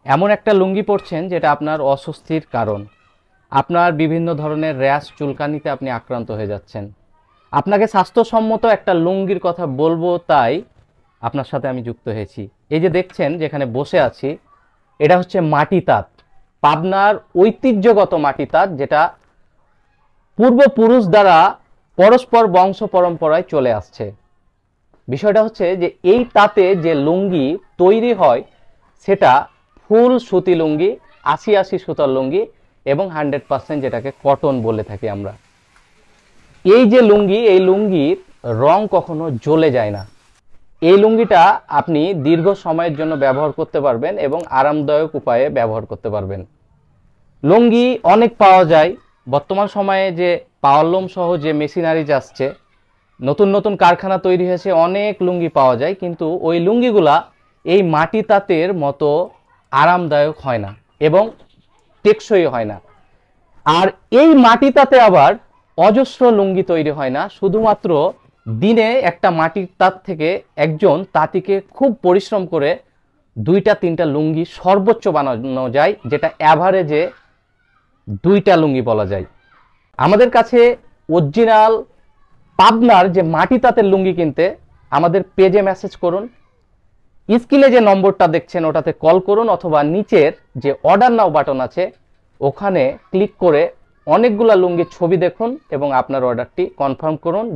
এমন একটা লুঙ্গি পরছেন যেটা আপনার অস্বস্তির কারণ, আপনার বিভিন্ন ধরনের র্যাশ চুলকানিতে আপনি আক্রান্ত হয়ে যাচ্ছেন। আপনাকে স্বাস্থ্যসম্মত একটা লুঙ্গির কথা বলবো, তাই আপনার সাথে আমি যুক্ত হয়েছি। এই যে দেখছেন যেখানে বসে আছি, এটা হচ্ছে মাটি তাঁত, পাবনার ঐতিহ্যগত মাটি তাঁত, যেটা পূর্বপুরুষ দ্বারা পরস্পর বংশ পরম্পরায় চলে আসছে। বিষয়টা হচ্ছে যে এই তাঁতে যে লুঙ্গি তৈরি হয় সেটা ফুল সুতি লুঙ্গি, ৮০ সুতার লুঙ্গি এবং 100% যেটাকে কটন বলে থাকি আমরা। এই যে লুঙ্গি, এই লুঙ্গির রং কখনো জ্বলে যায় না। এই লুঙ্গিটা আপনি দীর্ঘ সময়ের জন্য ব্যবহার করতে পারবেন এবং আরামদায়ক উপায়ে ব্যবহার করতে পারবেন। লুঙ্গি অনেক পাওয়া যায় বর্তমান সময়ে, যে পাওয়ারলুম সহ যে মেশিনারিজ আসছে, নতুন নতুন কারখানা তৈরি হয়েছে, অনেক লুঙ্গি পাওয়া যায়, কিন্তু ওই লুঙ্গিগুলা এই মাটি তাঁতের মতো আরামদায়ক হয় না এবং টেকসই হয় না। আর এই মাটি তাঁতে আবার অজস্র লুঙ্গি তৈরি হয় না, শুধুমাত্র দিনে একটা মাটির তাঁত থেকে একজন তাঁতিকে খুব পরিশ্রম করে 2-3টা লুঙ্গি সর্বোচ্চ বানানো যায়, যেটা অ্যাভারেজে 2টা লুঙ্গি বলা যায়। আমাদের কাছে অরিজিনাল পাবনার যে মাটি তাঁতের লুঙ্গি কিনতে আমাদের পেজে মেসেজ করুন, স্ক্রিনে যে নম্বরটা দেখছেন ওটাতে কল করুন, অথবা নিচের যে অর্ডার নাও বাটন আছে ওখানে ক্লিক করে অনেকগুলা লুঙ্গির ছবি দেখুন এবং আপনার অর্ডারটি কনফার্ম করুন।